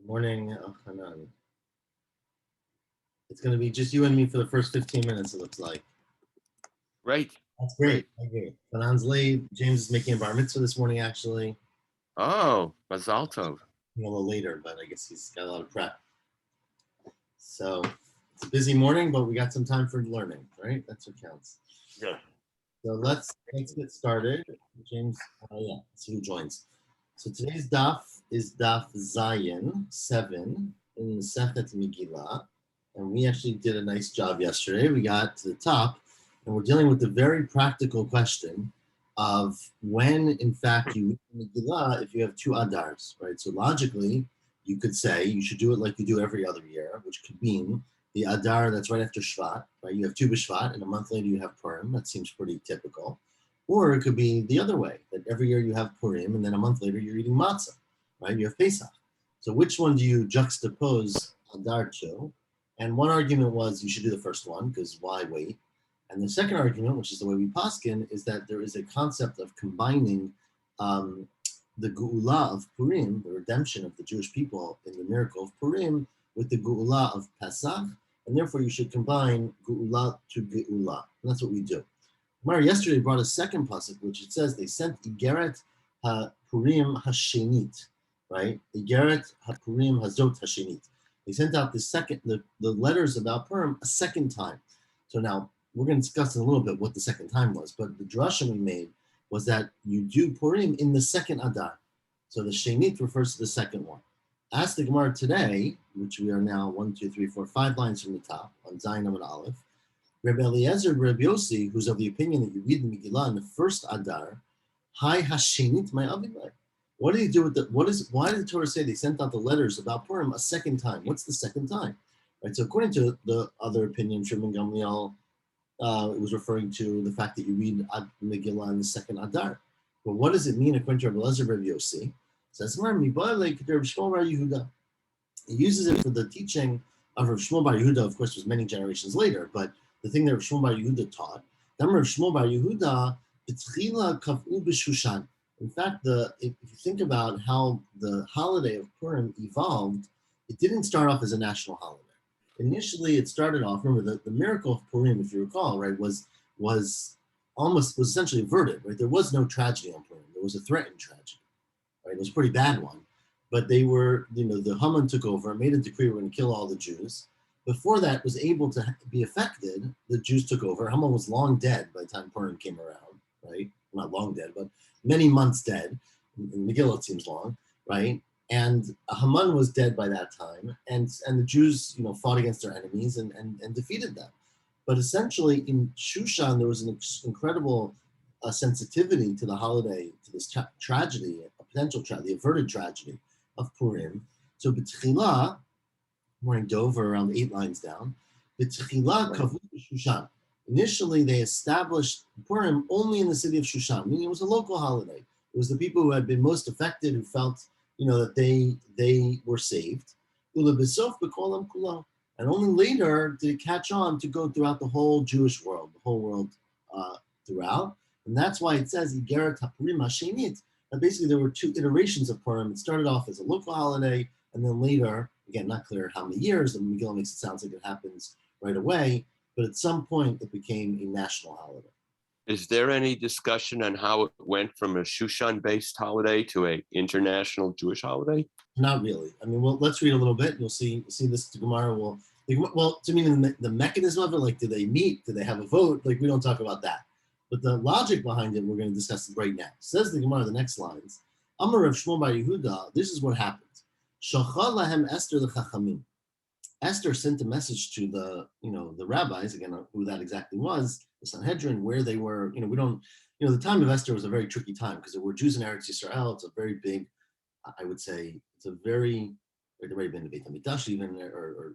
Morning, Hanan. It's going to be just you and me for the first 15 minutes, it looks like. Right. That's great. I agree. Hanan's late. James is making a bar mitzvah this morning, actually. Oh, Mazal Tov. A little later, but I guess he's got a lot of prep. So it's a busy morning, but we got some time for learning, right? That's what counts. Yeah. So let's get started. James, let's see who joins. So today's daf is daf Zayin 7 in the Sechet Megilah. And we actually did a nice job yesterday. We got to the top, and we're dealing with the very practical question of when, in fact, you read Megillah if you have two Adars, right? So logically, you could say you should do it like you do every other year, which could mean the Adar that's right after Shvat, right? You have Tu B'Shvat, and a month later you have Purim. That seems pretty typical. Or it could be the other way, that every year you have Purim, and then a month later you're eating matzah, right? You have Pesach. So which one do you juxtapose Adar to? And one argument was you should do the first one, because why wait? And the second argument, which is the way we paskin, is that there is a concept of combining the Geula of Purim, the redemption of the Jewish people in the miracle of Purim, with the Geula of Pesach, and therefore you should combine Geula to Geula. And that's what we do. Gemara yesterday brought a second pasuk, which it says they sent Igeret HaPurim HaShenit, right? Igeret HaPurim Hazot HaShenit. They sent out the letters about Purim a second time. So now we're going to discuss in a little bit what the second time was, but the drasha we made was that you do Purim in the second Adar. So the Shenit refers to the second one. Ask the Gemara today, which we are now 5 lines from the top on Zayin and Aleph. Rabbi Eliezer and Rabbi Yossi, who's of the opinion that you read the Megillah in the first Adar, Hi Hashenit my Avilai. What did he do with why did the Torah say they sent out the letters about Purim a second time? What's the second time? Right. So according to the other opinion, Shimon Gamliel, it was referring to the fact that you read Megillah in the second Adar. But what does it mean according to Rabbi Eliezer and Rabbi Yossi? It says, he uses it for the teaching of Rav Shmuel Bar Yehuda, of course, was many generations later, but the thing that Rav Shmuel Bar Yehuda taught, Rav Shmuel Bar Yehuda, B'tchila kav'u b'Shushan. In fact, if you think about how the holiday of Purim evolved, it didn't start off as a national holiday. Initially, it started off, remember, the miracle of Purim, if you recall, right, was essentially averted, right? There was no tragedy on Purim. There was a threatened tragedy, right? It was a pretty bad one. But they were, the Haman took over, made a decree, we're going to kill all the Jews. Before that was able to be affected, the Jews took over. Haman was long dead by the time Purim came around, right? Not long dead, but many months dead. In Megillah it seems long, right? And Haman was dead by that time, and the Jews, fought against their enemies and defeated them. But essentially, in Shushan, there was an incredible sensitivity to the holiday, to this tragedy, a potential tragedy, the averted tragedy of Purim. So B'tchila, we're in Dover around 8 lines down. B'tchila kavu Shushan. Initially, they established Purim only in the city of Shushan, meaning it was a local holiday. It was the people who had been most affected who felt, that they were saved. And only later did it catch on to go throughout the whole Jewish world, the whole world throughout. And that's why it says Igeret HaPurim HaShenit. That basically there were 2 iterations of Purim. It started off as a local holiday, and then later, again, not clear how many years, the Megillah makes it sound like it happens right away, but at some point it became a national holiday. Is there any discussion on how it went from a Shushan-based holiday to an international Jewish holiday? Not really. I mean, well, let's read a little bit. You'll see this Gemara will. To me, the mechanism of it, like, did they meet? Did they have a vote? Like, we don't talk about that. But the logic behind it, we're going to discuss it right now. Says the Gemara, the next lines. Amar Rav Shmuel Bar Yehuda. This is what happened. Shachal lahem Esther l'chachamim. Esther sent a message to the rabbis, again, who that exactly was, the Sanhedrin, where they were. We don't. The time of Esther was a very tricky time because there were Jews in Eretz Yisrael. It's a very big, I would say, it's a very, there already been a Beit HaMikdash even, or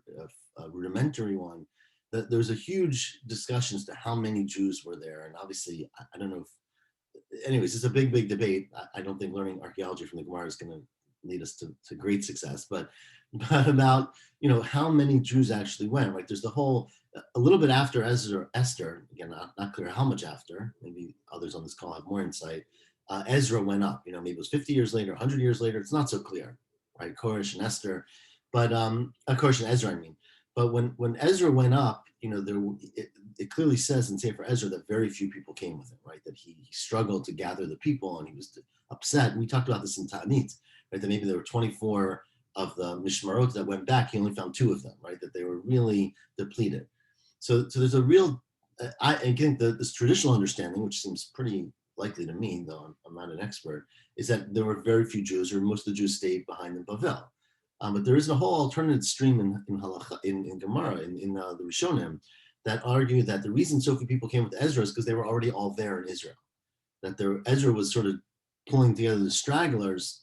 a rudimentary one. There's a huge discussion as to how many Jews were there, and obviously, I don't know if, anyways, it's a big debate. I don't think learning archaeology from the Gemara is going to lead us to great success, but about, how many Jews actually went, right? There's the whole, a little bit after Esther, again, not clear how much after, maybe others on this call have more insight, Ezra went up, maybe it was 50 years later, 100 years later, it's not so clear. right? Koresh and Esther, but Koresh and Ezra, I mean. But when Ezra went up, it clearly says in Sefer Ezra that very few people came with him, right? That he struggled to gather the people and he was upset. And we talked about this in Ta'anit, right? That maybe there were 24 of the Mishmarot that went back. He only found 2 of them, right? That they were really depleted. So there's a real, I think this traditional understanding, which seems pretty likely to me, though I'm not an expert, is that there were very few Jews, or most of the Jews stayed behind in Bavel. But there is a whole alternative stream in Halacha, in Gemara, in the Rishonim, that argue that the reason so few people came with Ezra is because they were already all there in Israel. That Ezra was sort of pulling together the stragglers,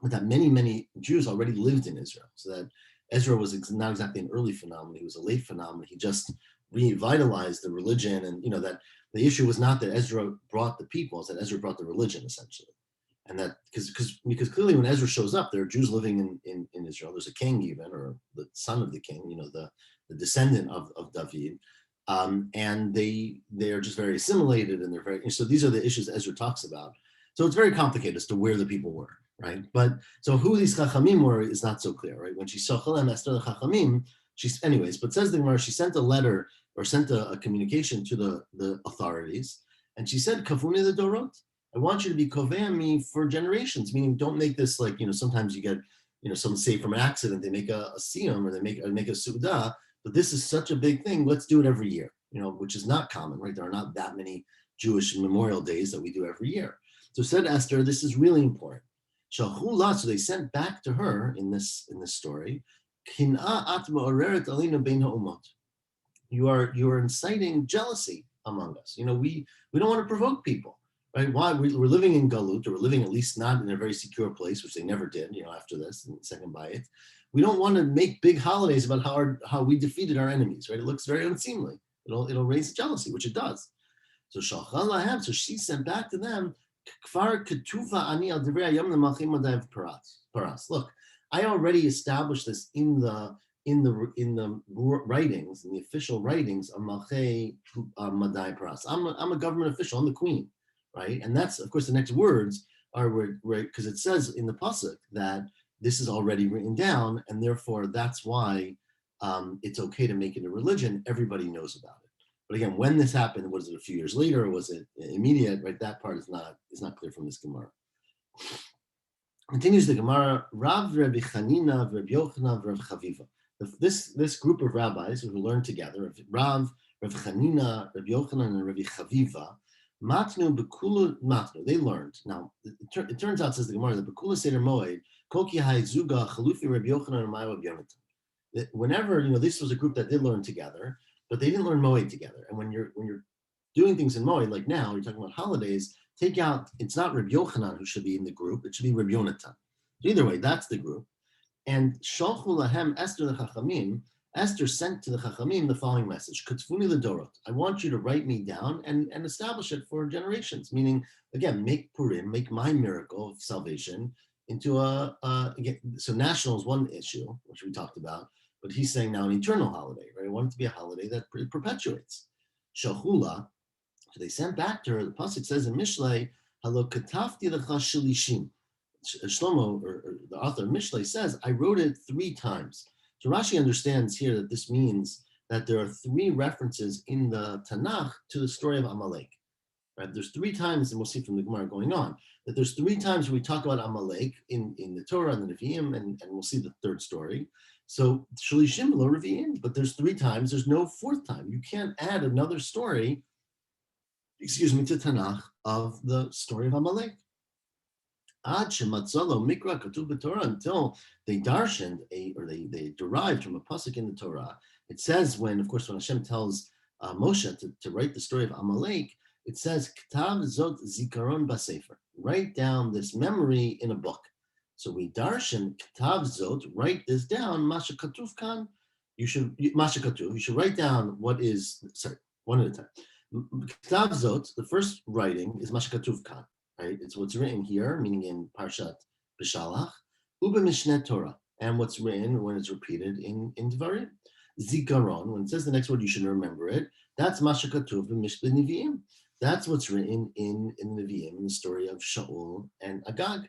but that many Jews already lived in Israel. So that Ezra was not exactly an early phenomenon; he was a late phenomenon. He just revitalized the religion, and that the issue was not that Ezra brought the people; it's that Ezra brought the religion, essentially. And that because clearly when Ezra shows up, there are Jews living in Israel. There's a king even, or the son of the king, the descendant of David, and they are just very assimilated, and they're very. So these are the issues that Ezra talks about. So it's very complicated as to where the people were, right? But so who these Chachamim were is not so clear, right? When she saw Chalem Esther the Chachamim, anyways. But says the Gemara, she sent a letter or sent a communication to the authorities, and she said, "Kafuni the Dorot. I want you to be kovea me for generations," meaning don't make this like, sometimes you get, some say from an accident, they make a siyum or they make a su'udah, but this is such a big thing. Let's do it every year, which is not common, right? There are not that many Jewish memorial days that we do every year. So said Esther, this is really important. Shalchula, so they sent back to her in this story, Kin'a at ma'oreret alina bein ha'umot. You are inciting jealousy among us. We don't want to provoke people. Right? Why? We're living in Galut, or we're living at least not in a very secure place, which they never did, after this, in the second bayit. We don't want to make big holidays about how we defeated our enemies, right? It looks very unseemly. It'll raise jealousy, which it does. So Shalchan lahem, so she sent back to them, Kfar ketuva ani al divrei hayom lemachim madav paras. Look, I already established this in the writings, in the official writings of Malchei Madai Paras. I'm a government official. I'm the queen. Right, and that's of course the next words are because it says in the pasuk that this is already written down, and therefore that's why it's okay to make it a religion. Everybody knows about it. But again, when this happened, was it a few years later, or was it immediate? Right, that part is not clear from this Gemara. Continues the Gemara. Rav Rabbi Chanina, Rabbi Yochanan, Rabbi Chaviva. This group of rabbis who learned together, Rav Chanina, Rabbi Yochanan, and Rabbi Chaviva. Matnu bekula matnu. They learned. Now it turns out, says the Gemara, that bekula seder moed koki hai zuga chalufi Rabbi Yochanan and Ma'av Yonatan. Whenever this was a group that did learn together, but they didn't learn moed together. And when you're doing things in moed, like now you're talking about holidays, take out. It's not Rabbi Yochanan who should be in the group. It should be Rabbi Yonatan. So either way, that's the group. And shalchu lahem Esther the Chachamim. Esther sent to the Chachamim the following message: Katzvuni l'dorot. I want you to write me down and establish it for generations. Meaning, again, make Purim, make my miracle of salvation into so national is one issue, which we talked about, but he's saying now an eternal holiday, right? I want it to be a holiday that perpetuates. Shahula, so they sent back to her, the pasuk says in Mishlei, Halo katafti lecha shilishim. Shlomo, or the author of Mishlei, says, I wrote it 3 times. So Rashi understands here that this means that there are 3 references in the Tanakh to the story of Amalek. Right? There's 3 times, and we'll see from the Gemara going on, that there's 3 times we talk about Amalek in the Torah and the Nevi'im, and we'll see the 3rd story. So Shalishim lo Revi'im, but there's 3 times, there's no 4th time. You can't add another story, to Tanakh of the story of Amalek. Until they darshaned or they derived from a pasuk in the Torah. It says when Hashem tells Moshe to write the story of Amalek, it says Ktav Zot Zikaron Basefer. Write down this memory in a book. So we darshan Ktav Zot, write this down. Masha Katuv Kan. You should write down what is one at a time. Ktav Zot, the first writing is Masha Katuv Kan. Right, it's what's written here, meaning in Parshat B'Shalach, Uba Mishnet Torah, and what's written when it's repeated in Devarim. Zikaron, when it says the next word, you should remember it. That's Masha Katuv B'Mishpeh Nevi'im. That's what's written in the Nevi'im, in the story of Shaul and Agag.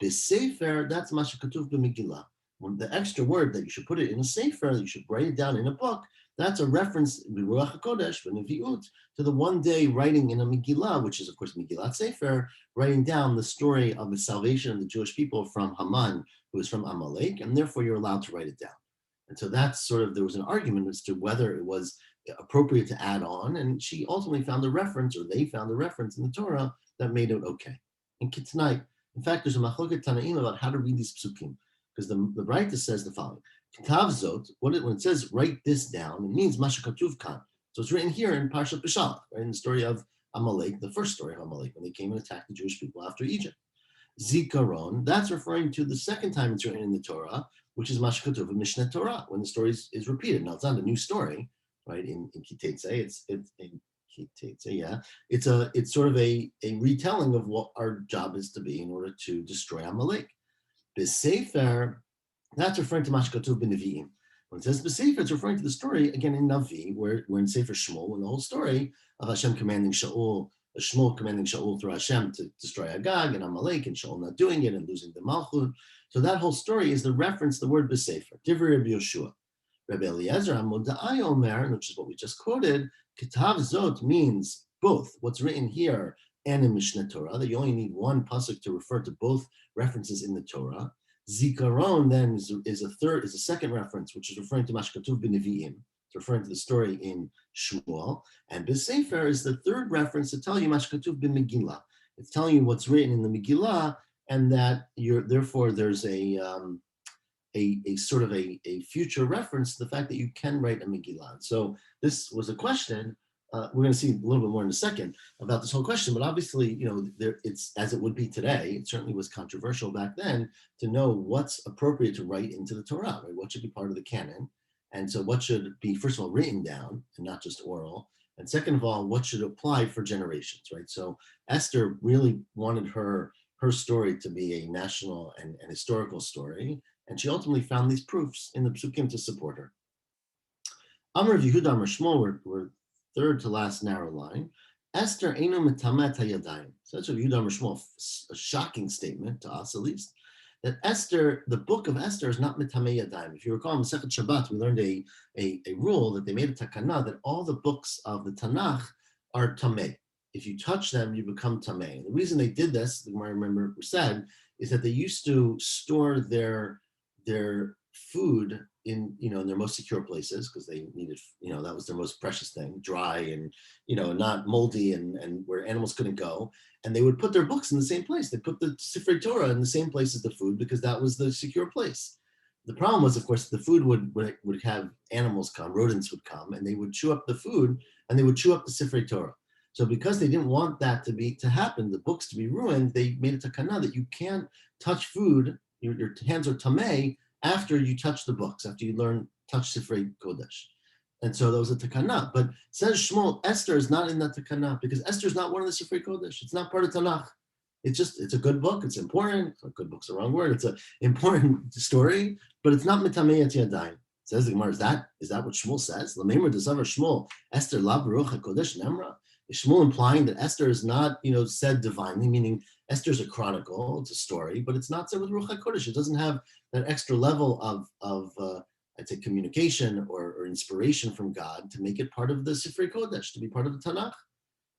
B'sefer, that's Masha Katuv b'Megilah. When the extra word that you should put it in a sefer, you should write it down in a book, that's a reference Ruach HaKodesh, V'Nevi'ut, to the one day writing in a Megillah, which is of course Megillat Sefer, writing down the story of the salvation of the Jewish people from Haman, who is from Amalek, and therefore you're allowed to write it down. And so that's sort of, there was an argument as to whether it was appropriate to add on, and she ultimately found a reference, or they found a reference in the Torah that made it okay. And tonight, in fact, there's a machloket Tanaim about how to read these psukim, because the writer says the following: Kitav zot, when it says write this down, it means Masha Katuv kan. So it's written here in Parshat Beshalach, right, in the story of Amalek, the first story of Amalek, when they came and attacked the Jewish people after Egypt. Zikaron, that's referring to the second time it's written in the Torah, which is Masha Katuv in Mishneh Torah, when the story is repeated. Now, it's not a new story, right, in Kitetse, it's in Kitetse, yeah. It's sort of a retelling of what our job is to be in order to destroy Amalek. B'Sefer, that's referring to Masha Katuv b'Nevi'im. When it says B'Sefer, it's referring to the story, again, in Navi, where in Sefer Shmuel, when the whole story of Hashem commanding Shmuel commanding Shaul through Hashem to destroy Agag and Amalek, and Shaul not doing it and losing the Malchut. So that whole story is the reference, the word B'Sefer, Divrei Rabbi Yoshua. Rabbi Eliezer Amud Da'ai Omer, which is what we just quoted, Kitav Zot means both what's written here and in Mishneh Torah, that you only need one pasuk to refer to both references in the Torah. Zikaron then is a second reference, which is referring to Masha Katuv b'Nevi'im. It's referring to the story in Shmuel. And B'Sefer is the third reference to tell you Masha Katuv b'Megilah. It's telling you what's written in the Megillah, and that therefore there's a sort of a future reference to the fact that you can write a Megillah. So this was a question. We're going to see a little bit more in a second about this whole question, but obviously, it's as it would be today. It certainly was controversial back then to know what's appropriate to write into the Torah, right? What should be part of the canon, and so what should be, first of all, written down and not just oral, and second of all, what should apply for generations, right? So Esther really wanted her story to be a national and historical story, and she ultimately found these proofs in the psukim to support her. Amar Yehuda Amar Shmuel were third to last narrow line. Esther eino metamet hayadayim. Such a Yehuda Amar Shmuel, a shocking statement to us at least, that Esther, the book of Esther, is not metamei yadayim. If you recall in Masechet Shabbat, we learned a rule that they made a takana that all the books of the Tanakh are tamei. If you touch them, you become tamei. The reason they did this, the Gemara remember said, is that they used to store their food in their most secure places, because they needed, that was their most precious thing, dry and not moldy and where animals couldn't go. And they would put their books in the same place. They put the Sifrei Torah in the same place as the food, because that was the secure place. The problem was, of course, the food would have animals come, rodents would come, and they would chew up the food, and they would chew up the Sifrei Torah. So because they didn't want that to happen, the books to be ruined, they made a takana that you can't touch food, your hands are tamei, after you touch the books, after you touch Sifrei Kodesh. And so there was a takana. But says Shmuel, Esther is not in that takana, because Esther is not one of the Sifrei Kodesh. It's not part of Tanakh. It's a good book. It's important. Good book's the wrong word. It's an important story, but it's not mitamei yadayim. Says the Gemara, is that what Shmuel says? L'meimer desavar Shmuel, Esther la baruch hakodesh nemra. Is Shmuel implying that Esther is not, said divinely, meaning Esther's a chronicle, it's a story, but it's not said with Ruach HaKodesh. It doesn't have that extra level of I'd say, communication or inspiration from God to make it part of the Sifrei Kodesh, to be part of the Tanakh.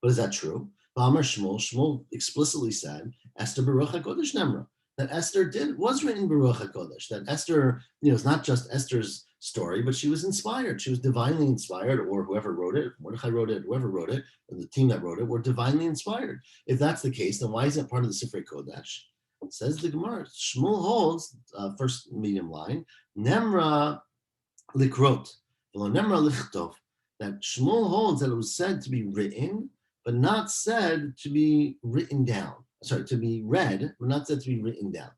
But is that true? Ba'amar Shmuel explicitly said, Esther Baruch HaKodesh Nemra, that Esther was written Baruch HaKodesh, that Esther, is not just Esther's story, but she was inspired. She was divinely inspired, or whoever wrote it, Mordechai wrote it, whoever wrote it, and the team that wrote it were divinely inspired. If that's the case, then why isn't it part of the Sifrei Kodesh? Says the Gemara, Shmuel holds, first medium line, Nemra likrot, Nemra lichtov, that Shmuel holds that it was said to be written, but not said to be written down. Sorry, to be read, but not said to be written down.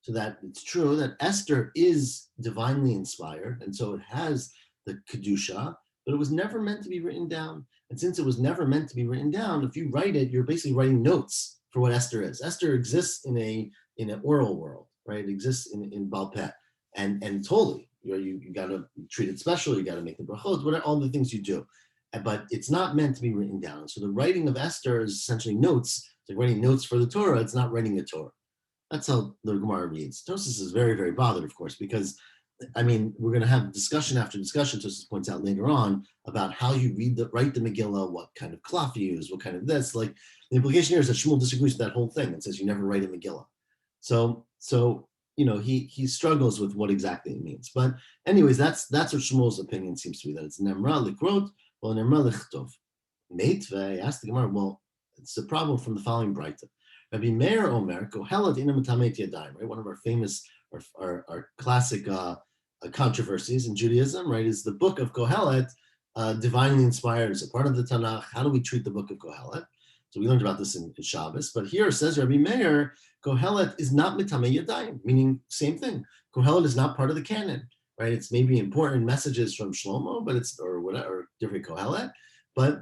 So that it's true that Esther is divinely inspired, and so it has the Kedusha, but it was never meant to be written down. And since it was never meant to be written down, if you write it, you're basically writing notes for what Esther is. Esther exists in an oral world, right? It exists in Baal Peh, and totally, you got to treat it special. You got to make the brachot, all the things you do, but it's not meant to be written down. So the writing of Esther is essentially notes. It's like writing notes for the Torah. It's not writing the Torah. That's how the Gemara reads. Tosfos is very, very bothered, of course, because I mean, we're going to have discussion after discussion. Tosfos points out later on about how you write the Megillah, what kind of cloth you use, what kind of this. Like the implication here is that Shmuel disagrees with that whole thing and says you never write a Megillah. So he struggles with what exactly it means. But anyways, that's what Shmuel's opinion seems to be, that it's Nemra likrot or Nemra lichtov. Meitve asked the Gemara, well, it's a problem from the following Braita. Rabbi Meir Omer, Kohelet ina metamet yadayim, right? One of our famous, our classic controversies in Judaism, right, is the book of Kohelet divinely inspired? Is it part of the Tanakh? How do we treat the book of Kohelet? So we learned about this in Shabbos, but here it says Rabbi Meir, Kohelet is not mitamei yadayim, meaning same thing. Kohelet is not part of the canon, right? It's maybe important messages from Shlomo, but it's or whatever, or different Kohelet, but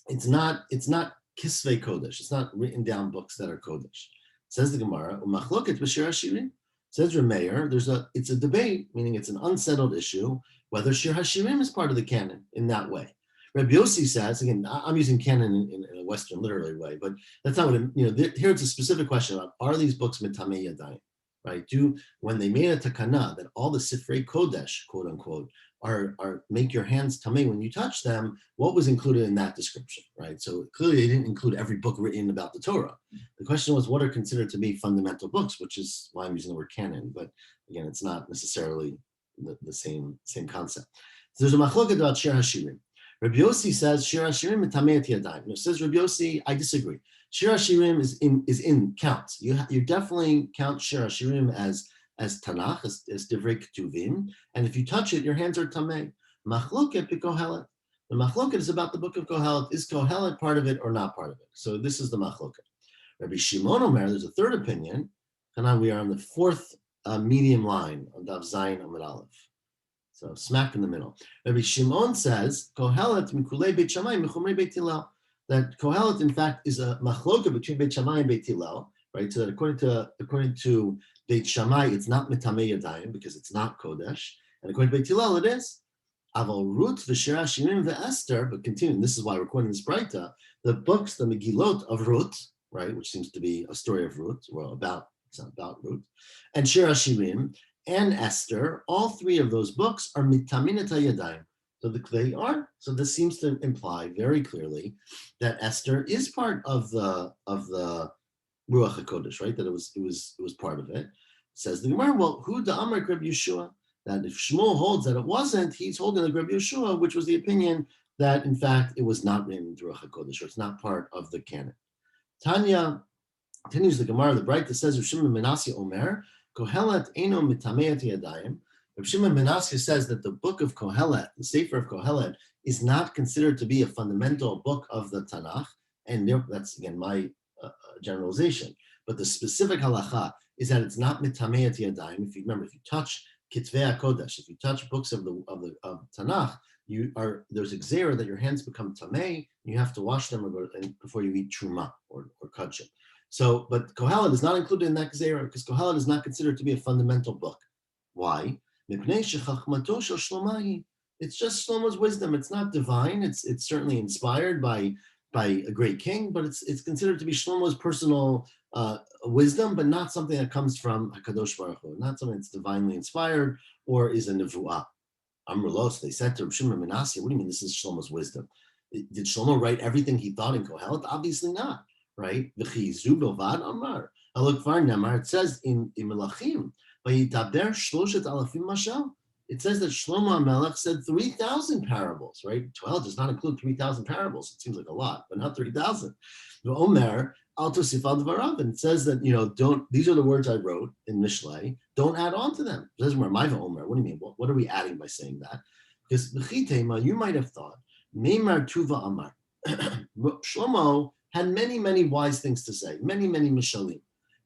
it's not Kisvei Kodesh. It's not written down books that are Kodesh. Says the Gemara, Umachloket b'shir hashirim. Says Rameir, it's a debate, meaning it's an unsettled issue, whether Shir Hashirim is part of the canon in that way. Rabbi Yossi says, again, I'm using canon in a Western literary way, but that's not what here it's a specific question about, are these books mitamei yadayim, right? When they made a takana that all the Sifrei Kodesh, quote unquote, are make your hands tamei when you touch them, what was included in that description, right? So clearly they didn't include every book written about the Torah. The question was, what are considered to be fundamental books, which is why I'm using the word canon, but again, it's not necessarily the same concept. So there's a machloket about Shir Hashirim. Rabbi Yossi says Shir Hashirim mitamei yadayim. No, says Rabbi Yossi, I disagree. Shir Hashirim is in counts. You definitely count Shir Hashirim as Tanakh, as Divrei Ketuvim, and if you touch it, your hands are tamei. Machloket b'Kohelet. The machloket is about the book of Kohelet. Is Kohelet part of it or not part of it? So this is the machloket. Rabbi Shimon Omer, there's a third opinion. And we are on the fourth medium line of Daf Zayin Amud Aleph. So smack in the middle. Rabbi Shimon says Kohelet mikulei Beit Shammai michumrei Beit Hillel. That Kohelet, in fact, is a machloket between Beit Shammai and Beit Hillel, right? So that according to Beit Shammai, it's not mitamei yadayim because it's not Kodesh, and according to Beit Hillel, it is. Aval Ruth v'Shir Hashirim v'Esther, but continuing, this is why we're quoting this Braita, the books, the Megillot of Ruth, right, which seems to be a story of Ruth, well, it's not about Ruth, and Shir Hashirim and Esther, all three of those books are mitaminat yadayim. So they are. So this seems to imply very clearly that Esther is part of the Ruach HaKodesh, right? That it was part of it. Says the Gemara, well, who the Amar Rabbi Yeshua? That if Shmuel holds that it wasn't, he's holding the Rabbi Yeshua, which was the opinion that in fact it was not written in Ruach HaKodesh, or it's not part of the canon. Tanya continues the Gemara, the Bright that says, Rav Shimon Menashe Omer, Kohelet Eino Mitameat Yadayim. Rav Shimon Menashe says that the book of Kohelet, the Sefer of Kohelet, is not considered to be a fundamental book of the Tanakh, and that's again my generalization. But the specific halacha is that it's not mitameat yadayim. If you touch Kitvei HaKodesh, if you touch books of Tanakh, there's a gzera that your hands become tamei. You have to wash them before you eat truma or kachim. So, but Kohelet is not included in that gzera because Kohelet is not considered to be a fundamental book. Why? It's just Shlomo's wisdom. It's not divine. It's certainly inspired by a great king, but it's considered to be Shlomo's personal wisdom, but not something that comes from HaKadosh Baruch Hu, not something that's divinely inspired or is a nevuah. Amrulos, they said to Rav Shimon Menashe, what do you mean this is Shlomo's wisdom? Did Shlomo write everything he thought in Kohelet? Obviously not, right? V'chizu bilvad amar. Look, it says in Melachim, Vayitaber shloshet alafim mashal. It says that Shlomo HaMelech said 3,000 parables, right? 12 does not include 3,000 parables. It seems like a lot, but not 3,000. Omer, al tosif al dvarav, and it says that, these are the words I wrote in Mishlei, don't add on to them. It says, Omer, what do you mean? What are we adding by saying that? Because you might have thought, Meimar Tuva Amar. Shlomo had many, many wise things to say, many, many mishalim.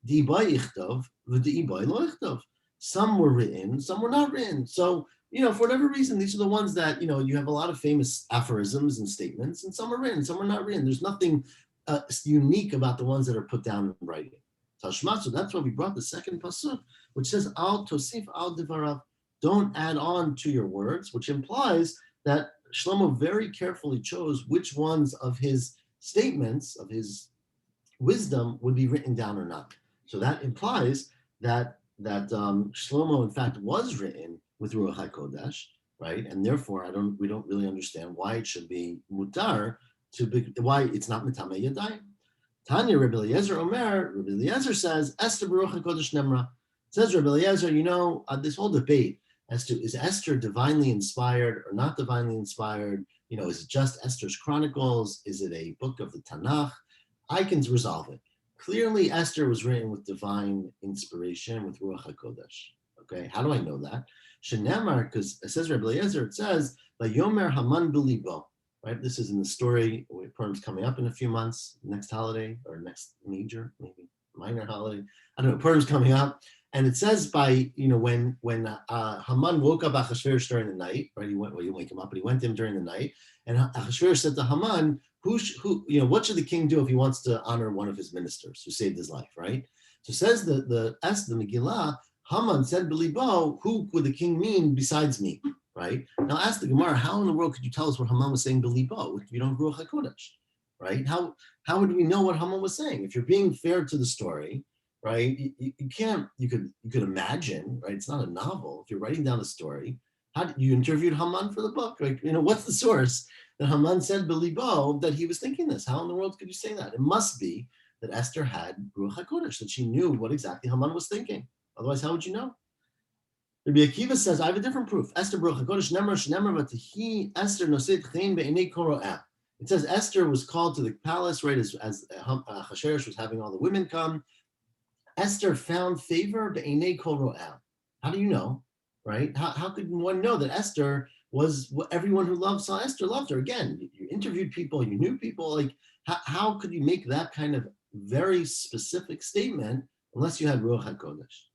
Di'ibay ichtov, v'di'ibay lo ichtov. Some were written, some were not written. So, for whatever reason, these are the ones that, you have a lot of famous aphorisms and statements, and some are written, some are not written. There's nothing unique about the ones that are put down in writing. Tashma, so that's why we brought the second pasuk, which says, Al tosif al divarav, don't add on to your words, which implies that Shlomo very carefully chose which ones of his statements, of his wisdom, would be written down or not. So that implies that Shlomo, in fact, was written with Ruach HaKodesh, right? And therefore, we don't really understand why it should be mutar why it's not mitame yadayim. Tanya Rabbi Eliezer Omer, Rabbi Eliezer says, Esther Baruch HaKodesh Nemra. Says Rabbi Eliezer, this whole debate as to is Esther divinely inspired or not divinely inspired? Is it just Esther's Chronicles? Is it a book of the Tanakh? I can resolve it. Clearly, Esther was written with divine inspiration, with Ruach HaKodesh. Okay, how do I know that? Shenemar, because it says Rabbi Eliezer, it says, Vayomer Haman B'libo. Right, this is in the story. Purim's coming up in a few months. Next holiday or next major, maybe minor holiday. I don't know. Purim's coming up, and it says when Haman woke up Achashverosh during the night. Right, you wake him up, but he went to him during the night, and Achashverosh said to Haman, what should the king do if he wants to honor one of his ministers who saved his life? Right. So says the Megillah, Haman said, "Belibo, who would the king mean besides me?" Right? Now ask the Gemara, how in the world could you tell us what Haman was saying Belibo if you don't Ruach HaKodesh? Right? How would we know what Haman was saying? If you're being fair to the story, right? You could imagine, right? It's not a novel. If you're writing down a story, you interviewed Haman for the book? Like, what's the source that Haman said Belibo that he was thinking this? How in the world could you say that? It must be that Esther had Ruach HaKodesh, that she knew what exactly Haman was thinking. Otherwise, how would you know? Rabbi Akiva says, I have a different proof. Esther Baruch HaKodesh Nemar Shenemar V'Tehi Esther Noset Chen Be'enei Kol Ro'eh. It says Esther was called to the palace, right, as Achashverosh was having all the women come. Esther found favor Be'enei Kol Ro'eh. How do you know, right? How could one know that Esther was what everyone who saw Esther loved her? Again, you interviewed people, you knew people. Like, how could you make that kind of very specific statement unless you had Ruach HaKodesh?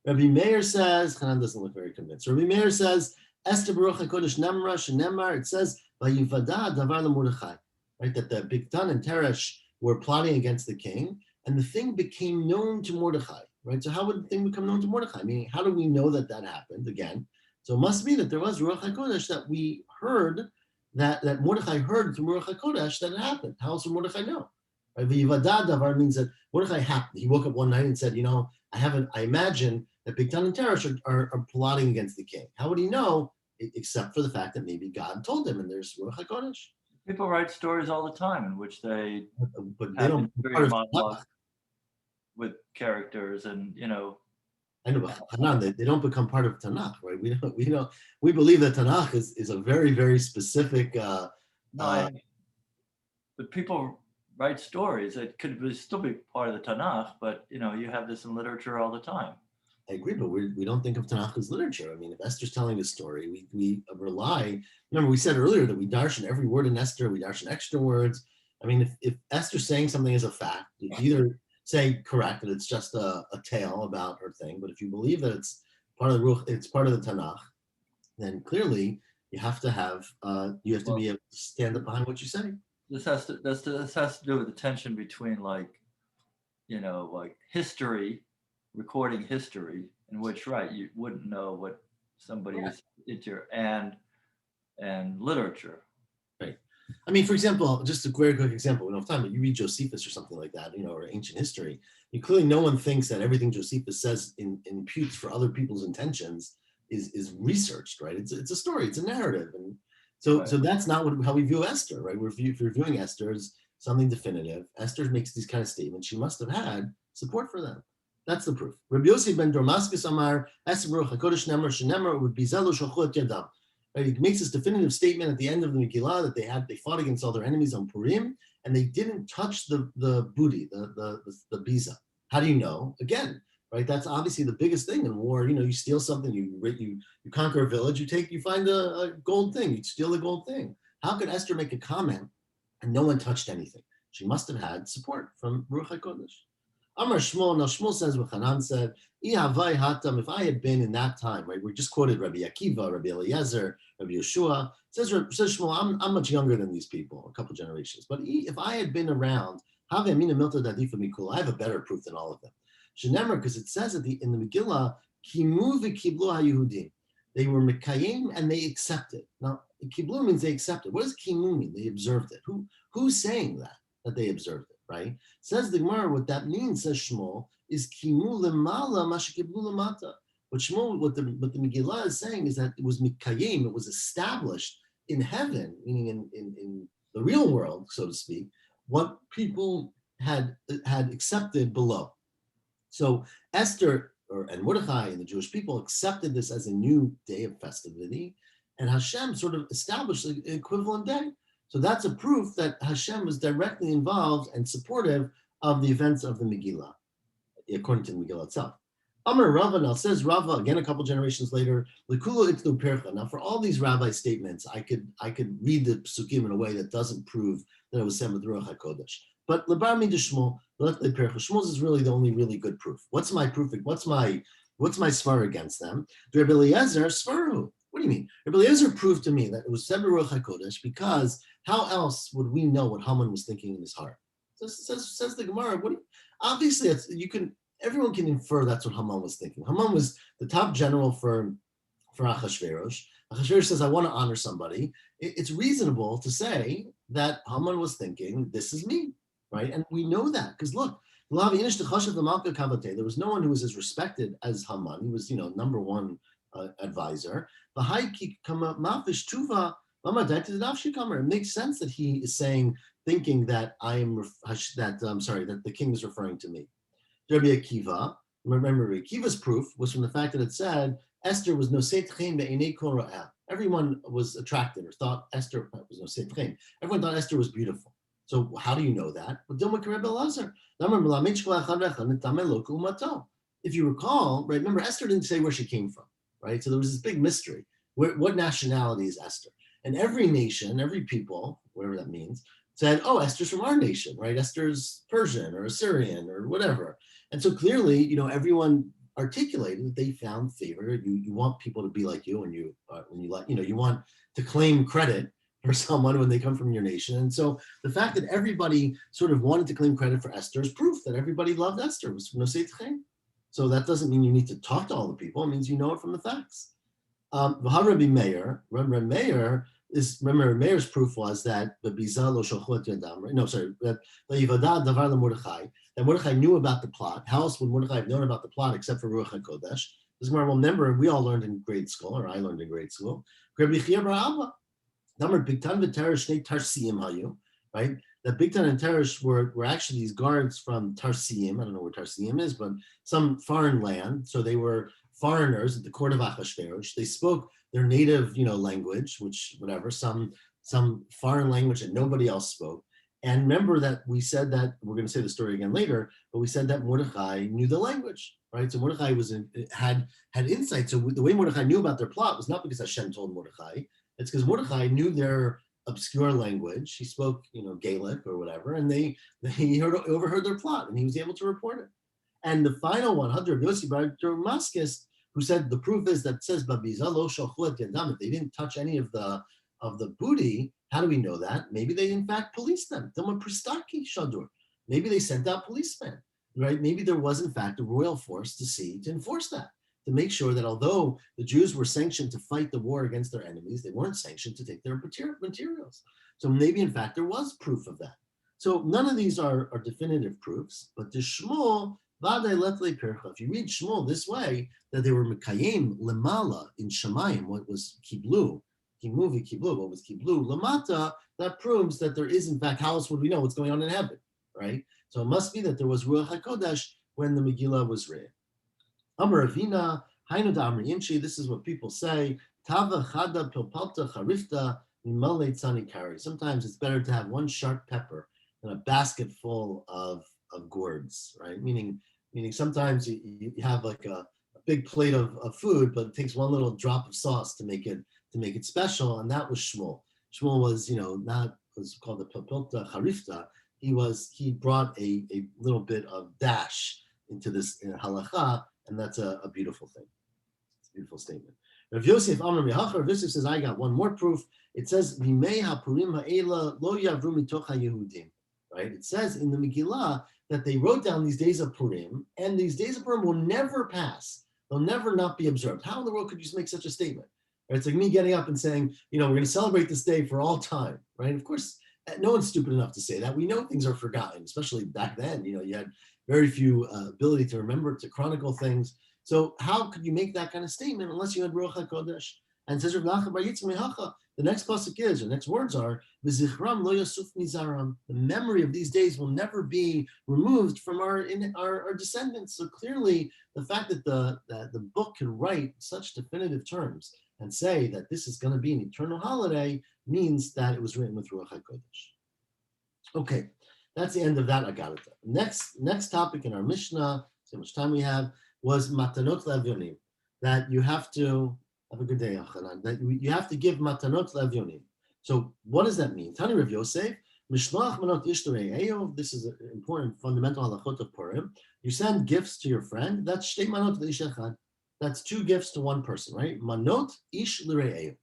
Rabbi Meir says, Hanan doesn't look very convinced. Rabbi Meir says, Esther Baruch HaKodesh Nemra Shenemar, it says, Vayivada Davar LeMordechai, right, that the Bigtan and Teresh were plotting against the king, and the thing became known to Mordechai, right? So how would the thing become known to Mordechai? Meaning, how do we know that happened again? So it must be that there was Ruach HaKodesh that we heard, that Mordechai heard through Ruach HaKodesh that it happened. How else would Mordechai know? Right? Vayivada Davar means that Mordechai happened. He woke up one night and said, I imagine that Bigtan and Teresh are plotting against the king. How would he know, except for the fact that maybe God told him, and there's Ruach HaKodesh. People write stories all the time in which they they don't monologue with characters, and I know, but Hanan, they don't become part of Tanakh, right? We believe that Tanakh is a very, very specific. But people write stories. It could still be part of the Tanakh, but you have this in literature all the time. I agree, but we don't think of Tanakh as literature. I mean, if Esther's telling a story, we rely. Remember, we said earlier that we darshan every word in Esther. We darshan extra words. I mean, if Esther's saying something as a fact, you either say correct that it's just a tale about her thing, but if you believe that it's part of the Ruach, it's part of the Tanakh, then clearly you have to be able to stand up behind what you say. This has to do with the tension between like history, recording history, in which you wouldn't know what somebody is into, and literature. Right. I mean, for example, just a very quick example, we don't have time, but you read Josephus or something like that, or ancient history. Clearly no one thinks that everything Josephus says imputes for other people's intentions is researched, right? It's a story, it's a narrative. And so that's not how we view Esther, right? If you're viewing Esther as something definitive, Esther makes these kind of statements. She must have had support for them. That's the proof. Rabbi Yossi ben Damascus Amar, Esther Baruch HaKodesh Nemar Shenemar would be Zelu Shachot Yadam. He makes this definitive statement at the end of the Megilah that they fought against all their enemies on Purim, and they didn't touch the booty, the biza. How do you know? Again, right? That's obviously the biggest thing in war. You steal something, you conquer a village, you find a gold thing, you steal a gold thing. How could Esther make a comment and no one touched anything? She must have had support from Ruach HaKodesh. Amar Shmuel, now Shmuel says what Hanan said, if I had been in that time, right? We just quoted Rabbi Akiva, Rabbi Eliezer, Rabbi Yeshua. Says Shmuel, I'm much younger than these people, a couple generations. But if I had been around, I have a better proof than all of them. Shenemar, because it says in the Megillah, Kimu v'kiblu ha'Yehudim. They were mekayim and they accepted. Now, kiblu means they accepted. What does kimu mean? They observed it. Who's saying that they observed it? right? Says the Gemara, what that means, says Shmuel, is kimu lemala mashikiblu lemata. What the Megillah is saying is that it was mikayim, it was established in heaven, meaning in the real world, so to speak, what people had accepted below. So Esther and Mordechai and the Jewish people accepted this as a new day of festivity, and Hashem sort of established an equivalent day. So that's a proof that Hashem was directly involved and supportive of the events of the Megillah, according to the Megillah itself. Amar Rava, now says Rava, again a couple generations later, L'kulo itlu percha. Now for all these rabbi statements, I could read the psukim in a way that doesn't prove that it was said with Ruach HaKodesh. But Lebar Midah Shmuel, Shmuel is really the only really good proof. What's my proof? What's my svar against them? Rabbi Eliezer svaru. What do you mean? Rabbi Eliezer proved to me that it was said with Ruach HaKodesh because how else would we know what Haman was thinking in his heart? Says the Gemara. Obviously, everyone can infer that's what Haman was thinking. Haman was the top general for Achashverosh. Achashverosh says, I want to honor somebody. It's reasonable to say that Haman was thinking, this is me, right? And we know that because look, there was no one who was as respected as Haman. He was, number one advisor. It makes sense that he is thinking that that the king is referring to me. Rabbi Akiva, remember Rabbi Akiva's proof was from the fact that it said Esther was noset chen be'enei kol ra'ah. Everyone was attracted or thought Esther was noset chen. Everyone thought Esther was beautiful. So how do you know that? If you recall, right? Remember Esther didn't say where she came from, right? So there was this big mystery. What nationality is Esther? And every nation, every people, whatever that means, said, oh, Esther's from our nation, right? Esther's Persian or Assyrian or whatever. And so clearly, everyone articulated that they found favor. You want people to be like you, and you want to claim credit for someone when they come from your nation. And so the fact that everybody sort of wanted to claim credit for Esther is proof that everybody loved Esther. It was noseit chen. So that doesn't mean you need to talk to all the people. It means you know it from the facts. Rabbi Meir remember Meir's proof was that that Mordechai knew about the plot. How else would Mordechai have known about the plot except for Ruach HaKodesh? This Gemara will remember, we all learned in grade school, or I learned in grade school. Right? That Bigtan and Teresh were actually these guards from Tarsiim. I don't know where Tarsiim is, but some foreign land. So they were foreigners at the court of Achashverosh. They spoke their native, language, which whatever, some foreign language that nobody else spoke. And remember that we said that, we're going to say the story again later, but we said that Mordechai knew the language, right? So Mordechai had insight. So the way Mordechai knew about their plot was not because Hashem told Mordechai. It's because Mordechai knew their obscure language. He spoke, Gaelic or whatever, and he overheard their plot, and he was able to report it. And the final one, Hadar Yossi Bar Damascus, who said the proof is that it says Babiza lo shalchu et yadam, they didn't touch any of the booty. How do we know that? Maybe they in fact policed them. Maybe they sent out policemen, right? Maybe there was in fact a royal force to enforce that, to make sure that although the Jews were sanctioned to fight the war against their enemies, they weren't sanctioned to take their materials. So maybe in fact there was proof of that. So none of these are definitive proofs, but the Shmuel, if you read Shmuel this way, that they were Mekayim Lemala in Shemayim, what was Kiblu, what was Kiblu, Lamata, that proves that there is in fact, how else would we know what's going on in heaven, right? So it must be that there was Ruach HaKodesh when the Megillah was read. Amar Ravina, Hainu Da'amri Inchi, this is what people say, Tava Chada Pilpalta Charifta Mimale Tzani Kari. Sometimes it's better to have one sharp pepper than a basket full of gourds, right? Meaning sometimes you have like a big plate of food, but it takes one little drop of sauce to make it special, and that was Shmuel. Shmuel was, was called the Pilpilta Charifta. He brought a little bit of dash into this halacha, and that's a beautiful thing. It's a beautiful statement. Rav Yosef Amar Mehacha, Rav Yosef says, I got one more proof. It says, Vimei hapurim ha'ela lo yavru mitoch ha'yehudim. Right? It says in the Megillah that they wrote down these days of Purim, and these days of Purim will never pass. They'll never not be observed. How in the world could you make such a statement? Right? It's like me getting up and saying, we're going to celebrate this day for all time, right? Of course, no one's stupid enough to say that. We know things are forgotten, especially back then. You had very few ability to remember, to chronicle things. So how could you make that kind of statement unless you had Ruach HaKodesh? And says Rav Nachman bar Yitzchak Mehacha, the next pasuk is, or next words are, V'zichram lo yasuf mizaram. The memory of these days will never be removed from our descendants. So clearly, the fact that the book can write such definitive terms and say that this is going to be an eternal holiday means that it was written with Ruach HaKodesh. Okay, that's the end of that Agarata. Next topic in our Mishnah, see how much time we have, was Matanot Le'Avyonim, that you have to, have a good day, Achanan, that you have to give Matanot Le'Avyonim. So what does that mean? Tani Rav Yosef, Mishloach Manot Ishtarei Eyo, this is an important fundamental halachot of Purim. You send gifts to your friend, that's Shtei Manot Le'ish Echad. That's 2 gifts to one person, right? Manot ish l're'eyu.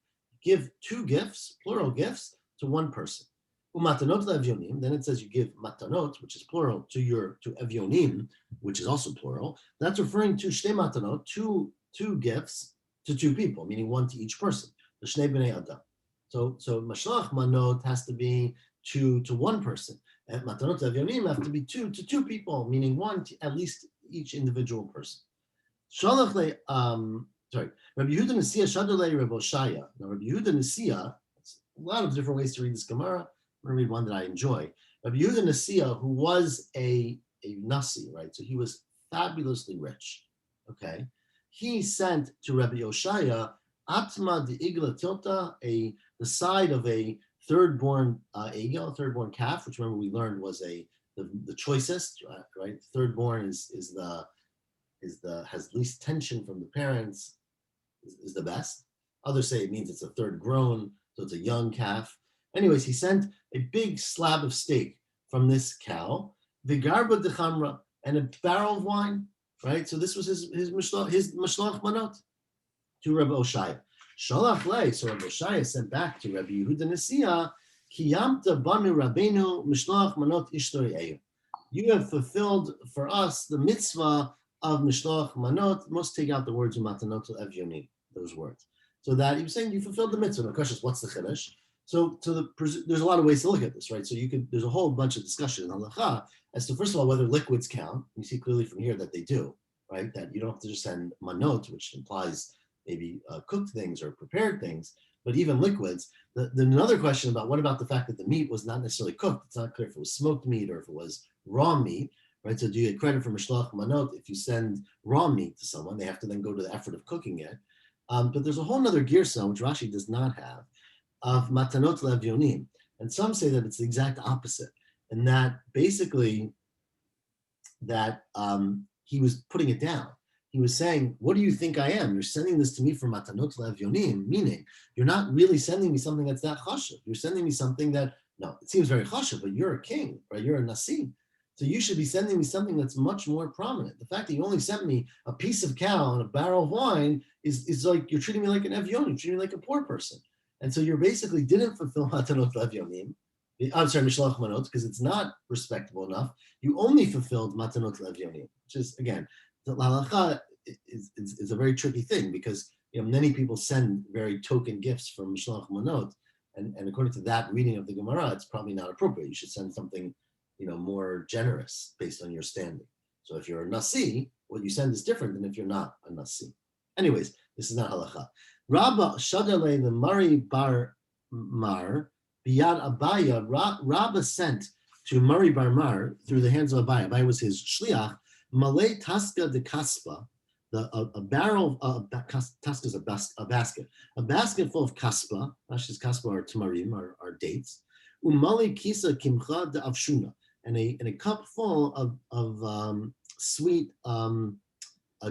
Give 2 gifts, plural gifts, to one person. Umatanot le'evyonim. Then it says you give matanot, which is plural, to evyonim, which is also plural. That's referring to shtei matanot, two gifts to 2 people, meaning 1 to each person. The shnei b'nei adam. So mashlach manot has to be 2 to 1 person, and matanot le'evyonim have to be 2 to 2 people, meaning 1 to at least each individual person. Rabbi Yehuda Nesiya Shadolei Reb Oshaya. Now, Rabbi Yehuda Nesiya, a lot of different ways to read this Gemara. I'm going to read one that I enjoy. Rabbi Yehuda Nesiya, who was a Nasi, right? So he was fabulously rich. Okay, he sent to Rabbi Oshaya Atma de Igla Tilta, the side of a third-born egel, third-born calf, which remember we learned was the choicest, right? Third-born has least tension from the parents, is the best. Others say it means it's a third grown, so it's a young calf. Anyways, he sent a big slab of steak from this cow, vigarba de chamra, and a barrel of wine, right? So this was his mashloach manot to Rabbi Oshaya. Shalach lei, so Rabbi Oshaya sent back to Rabbi Yehuda Nesiya, kiyamta banu rabbeinu mashloach manot ishtorei. You have fulfilled for us the mitzvah of Mishloach Manot. Most take out the words Matanot Evyonim, those words. So that he was saying you fulfilled the mitzvah. The question is, what's the chiddush? So there's a lot of ways to look at this, right? So there's a whole bunch of discussion in halacha as to, first of all, whether liquids count. You see clearly from here that they do, right? That you don't have to just send manot, which implies maybe cooked things or prepared things, but even liquids. Then another question about what about the fact that the meat was not necessarily cooked? It's not clear if it was smoked meat or if it was raw meat. Right, so do you get credit for Mishloach Manot if you send raw meat to someone? They have to then go to the effort of cooking it. But there's a whole other girsa, which Rashi does not have, of Matanot Le'Avyonim. And some say that it's the exact opposite. And that basically that he was putting it down. He was saying, what do you think I am? You're sending this to me for Matanot Le'Avyonim, meaning you're not really sending me something that's that chashuv. You're sending me something that, no, it seems very chashuv, but you're a king, right? You're a nasi. So you should be sending me something that's much more prominent. The fact that you only sent me a piece of cow and a barrel of wine is like you're treating me like an evyon, you're treating me like a poor person. And so you basically didn't fulfill Matanot Evyonim. I'm sorry, Mishloach Manot, because it's not respectable enough. You only fulfilled Matanot Evyonim, which is, again, the halacha is a very tricky thing because many people send very token gifts from Mishloach Manot. And according to that reading of the Gemara, it's probably not appropriate. You should send something more generous based on your standing. So if you're a nasi, what you send is different than if you're not a nasi. Anyways, this is not halacha. Rabba Shadale the Mari Bar Mar Biyad Abaya. Rabba sent to Mari Bar Mar through the hands of Abaya. Abaya was his shliach. Malay Taska de Kaspa, a barrel of Taska is a basket full of kaspa. Rashi's kaspa are tamarim, are dates. Umali kisa kimcha de avshuna. And a cup full of sweet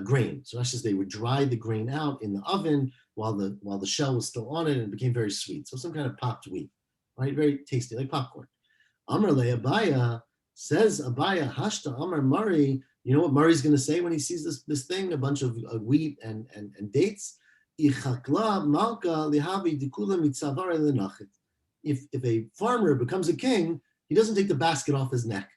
grain. So that's just they would dry the grain out in the oven while the shell was still on it, and it became very sweet. So some kind of popped wheat, right? Very tasty, like popcorn. Amar le Abaya, says Abaya, hashta Amar Mari. You know what Murray's going to say when he sees this thing, a bunch of wheat and dates? Ichakla malka lihavi dikula mitzavar lenachit. If a farmer becomes a king, he doesn't take the basket off his neck.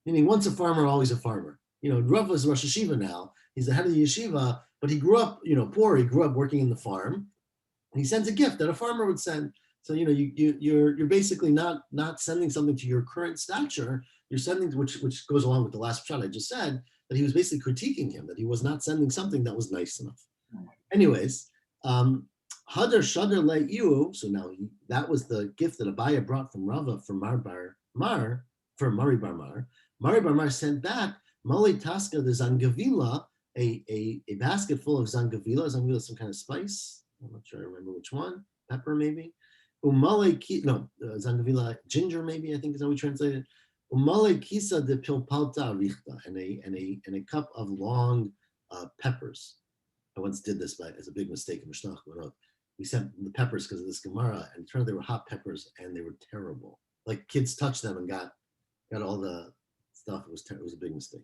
Meaning, once a farmer, always a farmer. Rav is Rosh Yeshiva now. He's the head of the yeshiva, but he grew up, poor. He grew up working in the farm. And he sends a gift that a farmer would send. So you're basically not sending something to your current stature. You're sending, which goes along with the last shot I just said, that he was basically critiquing him, that he was not sending something that was nice enough. Anyways, Hadar Shadar Le Iu. So now that was the gift that Abaya brought from Rava for Mari Bar Mar. Mari Bar Mar sent back Mali Taska the Zangavila, a basket full of Zangavila. Zangavila is some kind of spice. I'm not sure I remember which one. Pepper maybe. Zangavila, ginger maybe, I think is how we translate it. Umale kisa de pilpalta richta, and a cup of long peppers. I once did this as a big mistake in Mishnah. We sent the peppers because of this Gemara, and it turned out they were hot peppers, and they were terrible. Like kids touched them and got all the stuff. It was a big mistake.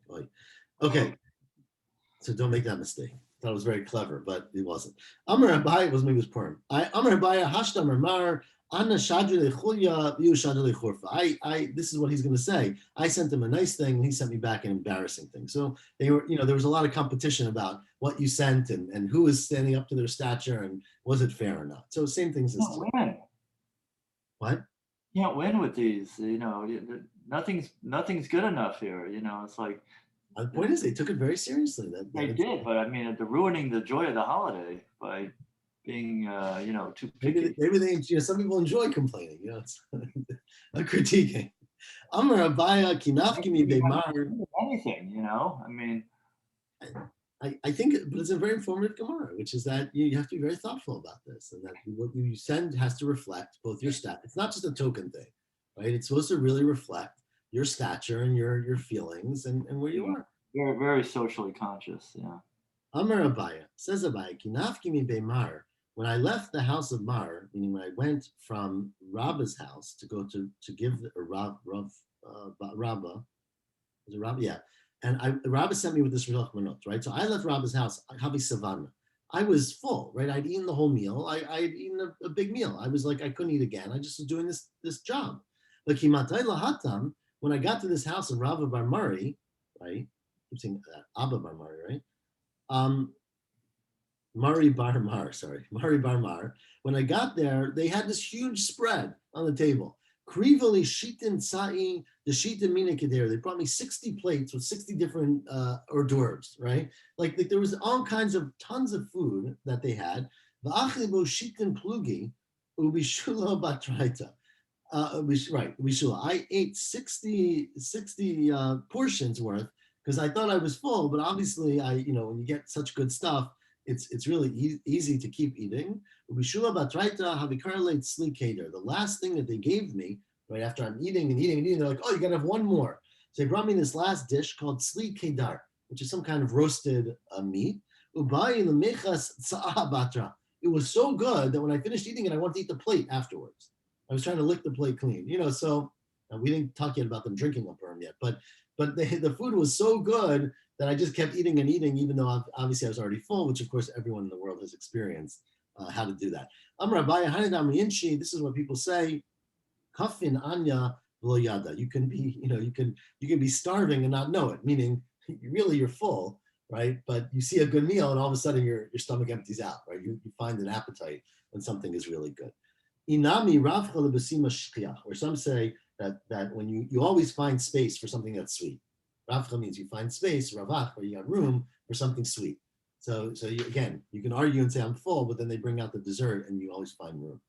Okay, so don't make that mistake. I thought it was very clever, but it wasn't. Amar Abai was maybe it was Purim. Amar Abai hashtam Mar Anna shadri lechulya v'yu shadri lechurfa. This is what he's going to say. I sent him a nice thing, and he sent me back an embarrassing thing. So they were, there was a lot of competition about what you sent and who was standing up to their stature and was it fair or not. So same things as win. What? You can't win with these. Nothing's good enough here. It's like. The point is, they took it very seriously. They did, but I mean, they're ruining the joy of the holiday by being, too picky. Maybe they, some people enjoy complaining. It's not critiquing. Amar Abaya kinafkimi beimar. Anything, I mean. I think, but it's a very informative Gemara, which is that you have to be very thoughtful about this, and that what you send has to reflect both your stat. It's not just a token thing, right? It's supposed to really reflect your stature and your feelings and where you are. Very, very socially conscious, yeah. Amar Abaya, says Abaya, kinafkimi beimar. When I left the house of Mar, meaning when I went from Rabba's house to go to give Rabba, is it Rabba? Yeah. And Rabba sent me with this Rilach Manot, right? So I left Rabba's house, Havi Savannah. I was full, right? I'd eaten the whole meal. I'd eaten a big meal. I was like, I couldn't eat again. I just was doing this job. But Kimatai Lahatam, when I got to this house of Rabba Bar Mari, right? I'm saying Abba Bar Mari, right? Mari Bar Mar. When I got there, they had this huge spread on the table. Krivali Shitin Sa'i, the Shitin Minikadir. They brought me 60 plates with 60 different hors d'oeuvres, right? Like there was all kinds of tons of food that they had. V'achlibo Shitin Plugi, Ubishula Batraita. Right, Ubishula. I ate 60 portions worth because I thought I was full, but obviously when you get such good stuff, it's really easy to keep eating. The last thing that they gave me, right after I'm eating and eating and eating, they're like, oh, you gotta have one more. So they brought me this last dish called sli kedar, which is some kind of roasted meat. It was so good that when I finished eating it, I wanted to eat the plate afterwards. I was trying to lick the plate clean, so we didn't talk yet about them drinking up Purim yet, but the food was so good that I just kept eating and eating, even though obviously I was already full, which of course everyone in the world has experienced how to do that. This is what people say. Kafin anya v'lo yada. You can be, you can be starving and not know it, meaning really you're full, right? But you see a good meal and all of a sudden your stomach empties out, right? You find an appetite when something is really good. Inami ravcha lebesima shkiach, or some say that when you always find space for something that's sweet. Ravcha means you find space, ravach, where you got room for something sweet. So you can argue and say I'm full, but then they bring out the dessert and you always find room.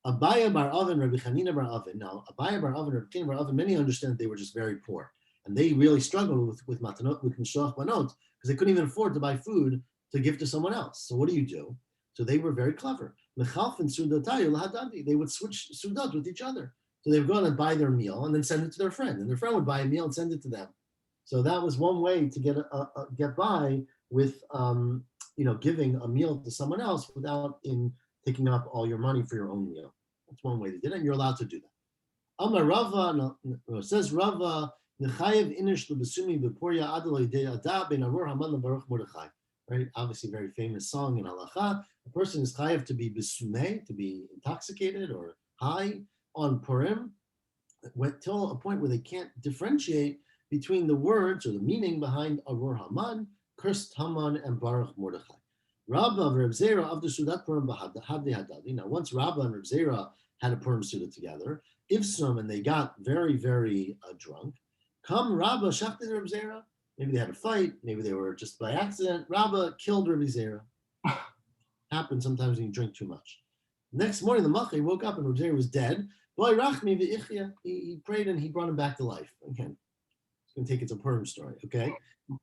Abaya bar Oven, Rabbi Chanina bar Oven. Now, Abaya bar Oven, Rabbi Chanina bar Oven, many understand that they were just very poor. And they really struggled with matanot, with mishloach manot, because they couldn't even afford to buy food to give to someone else. So what do? So they were very clever. Mechalf and sudotayu lahadadi. They would switch sudot with each other. So they would go and buy their meal and then send it to their friend. And their friend would buy a meal and send it to them. So that was one way to get by with giving a meal to someone else without taking up all your money for your own meal. That's one way to do it, and you're allowed to do that. Amar Rava, says Rava, Nechayev inish lebesumi beporia adaloi de ada ben arur haman baruch Mordechai. Right, obviously very famous song in halacha. A person is chayev to be besume, to be intoxicated or high on Purim, till a point where they can't differentiate between the words or the meaning behind Arur Haman, cursed Haman, and Baruch Mordechai. Rabba and Reb Zera of the Sudat Purim Bahadli Hadadi. Now, once Rabba and Reb Zera had a Purim Suda together. If some, and they got very, very drunk, come Rabba Shachted Reb Zera. Maybe they had a fight. Maybe they were just by accident. Rabba killed Reb Zera. Happens sometimes when you drink too much. Next morning, the Machi woke up and Reb Zera was dead. He prayed and he brought him back to life. Again, it's going to take it to a Purim story, okay?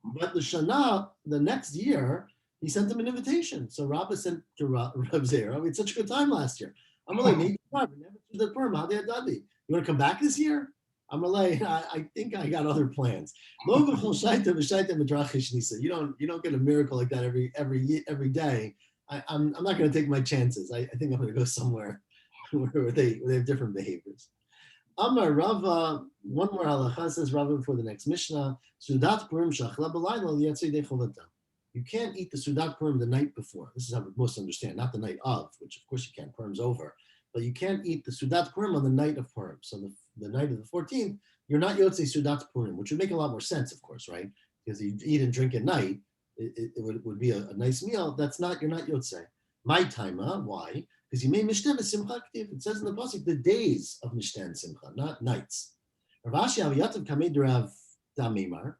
But the Shana, the next year, he sent him an invitation. So Rabba sent to Reb Zera, we had such a good time last year. I'm like, maybe never do the Purim. You want to come back this year? I'm like, I think I got other plans. You don't get a miracle like that every day. I'm not going to take my chances. I think I'm going to go somewhere where they have different behaviors. Amar Rava, one more halacha says Rava before the next Mishnah. Sudat Purim shachla b'layla liyatzei chovata. You can't eat the Sudat Purim the night before. This is how most understand, not the night of, which of course you can't. Purim's over, but you can't eat the Sudat Purim on the night of Purim. So the night of the 14th, you're not yotzei Sudat Purim, which would make a lot more sense, of course, right? Because you eat and drink at night, it would be a nice meal. You're not yotzei. My timer, why? Because you may mishtem simcha ktiv. It says in the pasuk the days of mishtem simcha, not nights. Rav Ashi aviyatav kamed Rav Damimar.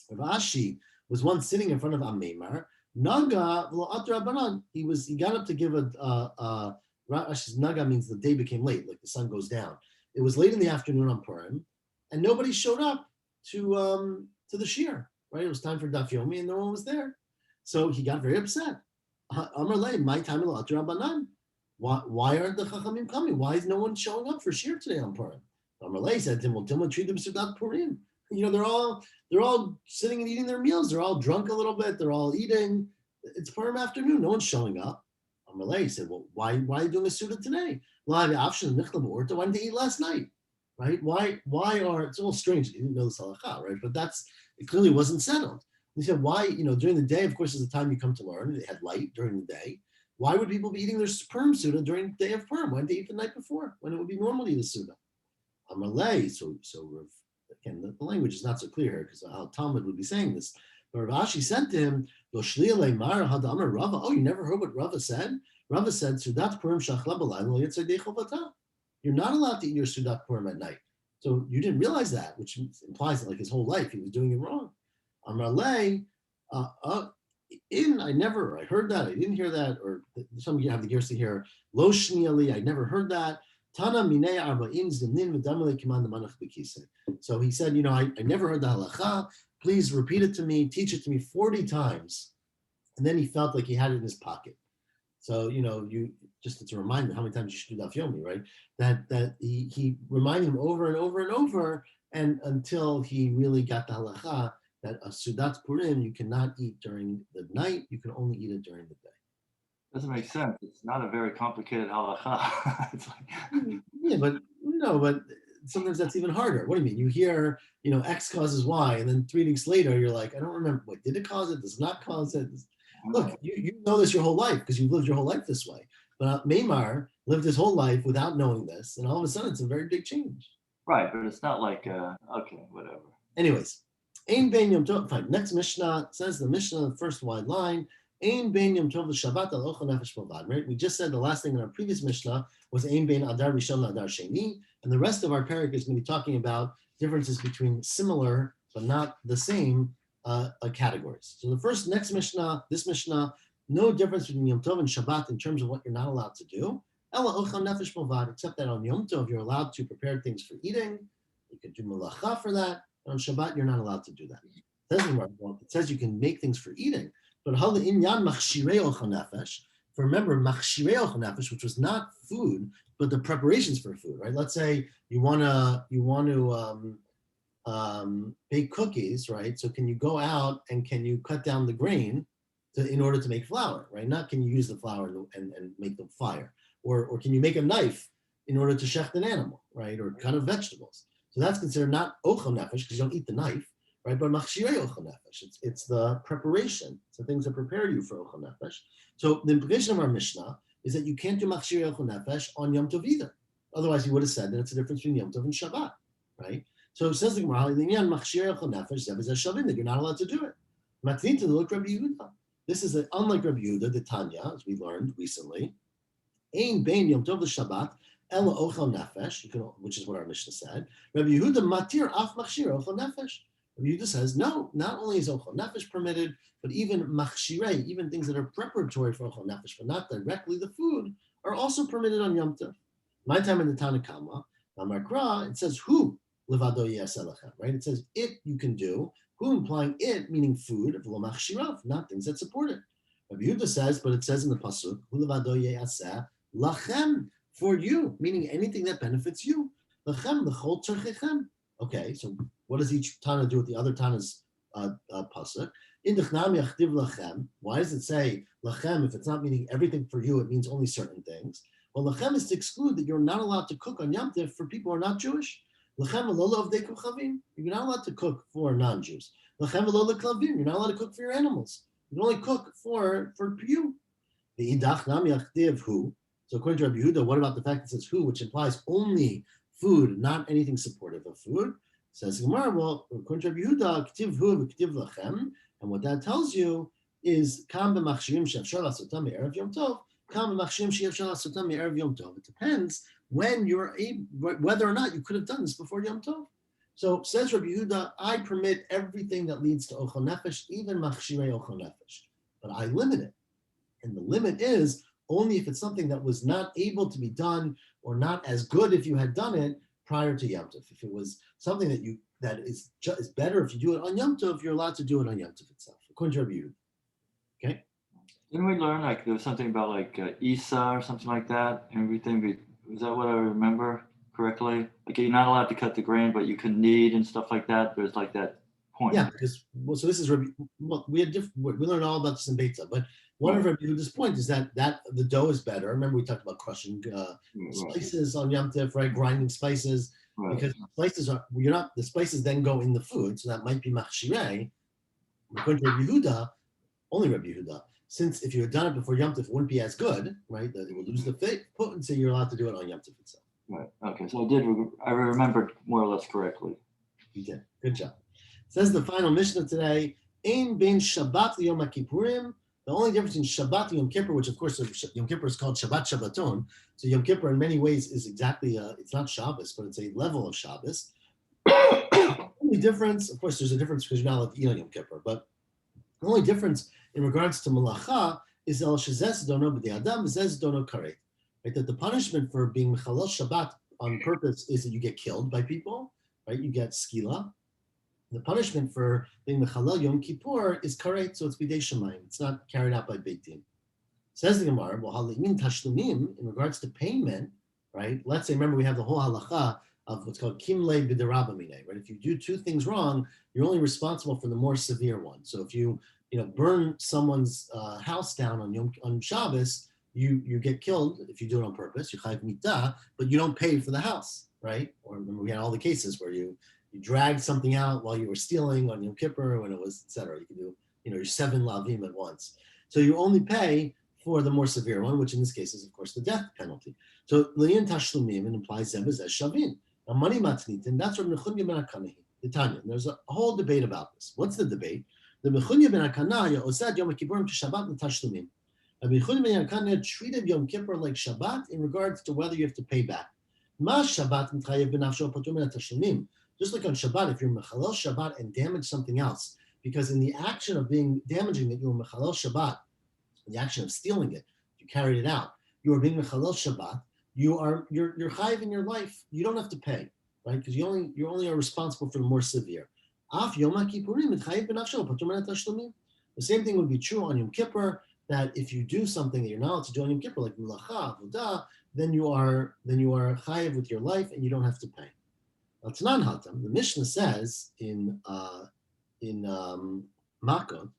Rav Ashi was once sitting in front of Amimar. Naga v'lo atra banan. He got up to give Rav Ashi's naga means the day became late, like the sun goes down. It was late in the afternoon on Purim, and nobody showed up to the shir. Right, it was time for Daf Yomi, and no one was there. So he got very upset. Amar lei, my time lo atra banan. Why aren't the Chachamim coming? Why is no one showing up for shir today on Purim? Amar lei said to him, well, Dilma treat them Sudat Purim. They're all sitting and eating their meals. They're all drunk a little bit. They're all eating. It's Purim afternoon. No one's showing up. Amar lei said, well, why are you doing a Suda today? Why didn't they eat last night? Right? Why are, it's a little strange. You didn't know this halacha, right? But it clearly wasn't settled. He said, why, during the day, of course, is the time you come to learn. They had light during the day. Why would people be eating their Purim Suda during the day of Purim? Why didn't they eat the night before, when it would be normal to eat a Suda? Amalei, so again, the language is not so clear here, because how Talmud would be saying this. But Rav Ashi said to him, oh, you never heard what Rava said? Rava said, Sudat Purim shachla b'layla yitzadei chovata. You're not allowed to eat your Sudat Purim at night. So you didn't realize that, which implies that like his whole life he was doing it wrong. Amalei, I heard that, I didn't hear that, or some of you have the gears to hear, Lo shniali, I never heard that. Tana minei arba'in zimnin v'damale kiman demanach b'kisei. So he said, I never heard the halacha. Please repeat it to me, teach it to me 40 times. And then he felt like he had it in his pocket. So, you just it's a reminder how many times you should do Daf Yomi, right? That he reminded him over and over and over, and until he really got the halacha that a Sudat Purim you cannot eat during the night, you can only eat it during the day. Doesn't make sense. It's not a very complicated halacha. It's like... Yeah, but sometimes that's even harder. What do you mean? You hear, X causes Y, and then 3 weeks later you're like, I don't remember. What did it cause it? Does it not cause it? Look, you know this your whole life because you've lived your whole life this way. But Meimar lived his whole life without knowing this, and all of a sudden it's a very big change. Right, but it's not like okay, whatever. Anyways, Ein ben yom tov. Fine. Next Mishnah says the Mishnah, the first wide line. Ein ben yom tov l'Shabbat al ochel nefesh b'vad. Right. We just said the last thing in our previous Mishnah was Ein ben Adar Rishon Adar Sheni, and the rest of our parak is going to be talking about differences between similar but not the same categories. So the next Mishnah, this Mishnah, no difference between Yom Tov and Shabbat in terms of what you're not allowed to do. Ela ochel nefesh b'vad, except that on Yom Tov you're allowed to prepare things for eating. You can do malacha for that. On Shabbat, you're not allowed to do that. It says you can make things for eating, but remember machshirei ochel nefesh, which was not food, but the preparations for food, right? Let's say you want to bake cookies, right? So can you go out and can you cut down the grain in order to make flour, right? Not can you use the flour and make the fire, or can you make a knife in order to shecht an animal, right? Or cut up vegetables. So that's considered not ochel nefesh because you don't eat the knife, right? But machshirei ochel nefesh, it's the preparation. So things that prepare you for ochel nefesh. So the implication of our Mishnah is that you can't do machshirei ochel nefesh on Yom Tov either. Otherwise, you would have said that it's a difference between Yom Tov and Shabbat, right? So it says the Gemara, that you're not allowed to do it. This is unlike Rabbi Yehuda, the Tanya, as we learned recently. Ein bein Yom Tov l'Shabbat Ela ochel nefesh, which is what our Mishnah said. Rabbi Yehuda matir af machshir ochel nefesh. Rabbi Yehuda says, no, not only is ochel nefesh permitted, but even machshirei, even things that are preparatory for ochel nefesh, but not directly the food, are also permitted on Yom Tov. My time in the Tanna Kama, it says who levado yeselachem, right? It says it you can do, who implying it meaning food, v'lo machshirav, not things that support it. Rabbi Yehuda says, but it says in the pasuk, hu levado yaseh lachem, for you, meaning anything that benefits you. Lachem l'chol tzarchechem. Okay, so what does each Tana do with the other Tana's pasuk? Indichnam yachtiv lachem. Why does it say lachem if it's not meaning everything for you? It means only certain things. Well, lachem is to exclude that you're not allowed to cook on Yom Tov for people who are not Jewish. Lachem v'lo avdei kochavim. You're not allowed to cook for non-Jews. Lachem v'lo leklavim. You're not allowed to cook for your animals. You can only cook for you. The idachnam yachtiv hu. So according to Rabbi Yehuda, what about the fact that it says who, which implies only food, not anything supportive of food? Says Gemara, well, according to Rabbi Yehuda, k'tiv hu v'k'tiv lachem, and what that tells you is kam b'machshirim she'efshar la'asotam me'erev yom tov, kam b'machshirim she'efshar la'asotam me'erev yom tov. It depends when you're able, whether or not you could have done this before Yom Tov. So says Rabbi Yehuda, I permit everything that leads to ochel nefesh, even machshirei ochel nefesh, but I limit it, and the limit is only if it's something that was not able to be done or not as good if you had done it prior to Yom Tov. If it was something that is better if you do it on Yom Tov, you're allowed to do it on Yom Tov itself, according to Rabbi Yehuda. Okay? Didn't we learn like there was something about like Isa or something like that? Everything, is that what I remember correctly? Like you're not allowed to cut the grain, but you can knead and stuff like that. There's like that point. Yeah, because so this is Rabbi. Well, we learned all about this in Beta, but one of Rabbi Yehuda's point is that the dough is better. Remember we talked about crushing spices on Yom Tov, right? Grinding spices, because the spices then go in the food, so that might be machshirei. According to Rabbi Yehuda, only Rabbi Yehuda, since if you had done it before Yom Tov, it wouldn't be as good, right? It would lose the potency. You're allowed to do it on Yom Tov itself. Right. Okay. So I remembered more or less correctly. You did. Good job. Says the final Mishnah today, Ein ben Shabbat Yom Kippurim. The only difference in Shabbat and Yom Kippur, which of course Yom Kippur is called Shabbat Shabbaton. So Yom Kippur in many ways is exactly, it's not Shabbos, but it's a level of Shabbos. The only difference, of course, there's a difference because you're not allowed to eat on Yom Kippur, but the only difference in regards to Malacha is El Shezes Dono B'di Adam, Zez Dono Karet. Right, that the punishment for being Mechalel Shabbat on purpose is that you get killed by people, right? You get skila. The punishment for being Mechalel Yom Kippur is karet, so it's bidei shemayim. It's not carried out by Beit Din. Says the Gemara, well, halimin tashlumim, in regards to payment, right? Let's say, remember, we have the whole halacha of what's called kimle b'derabamine, right? If you do two things wrong, you're only responsible for the more severe one. So if you burn someone's house down on Shabbos, you get killed if you do it on purpose. You chayv mitah, but you don't pay for the house, right? Or remember, we had all the cases where you dragged something out while you were stealing on Yom Kippur when it was, etc. You can do, your 7 lavim at once. So you only pay for the more severe one, which in this case is, of course, the death penalty. So liyan tashlumim, it implies zebez es shavin. Now money matnitin, that's what Mechunya ben Akanahi, the Tanya. There's a whole debate about this. What's the debate? The Mechunya ben Akanahi osad Yom Kippurim to Shabbat l'tashlumim. Mechunya ben Akanahi treated Yom Kippur like Shabbat in regards to whether you have to pay back. Ma Shabbat m'chayev b'nafsho patur min tashlumim. Just like on Shabbat, if you're Mechalel Shabbat and damage something else, because in the action of damaging it, you were Mechalel Shabbat, the action of stealing it, you carried it out, you are being Mechalel Shabbat, you're chayiv in your life, you don't have to pay, right? Because you only are responsible for the more severe. Af Yom Kippurim mitchayev b'nafsho patur min tashlumim. The same thing would be true on Yom Kippur, that if you do something that you're not allowed to do on Yom Kippur, like Melacha, Avodah, then you are chayiv with your life and you don't have to pay. Tanan Hatam, the Mishnah says in Makot,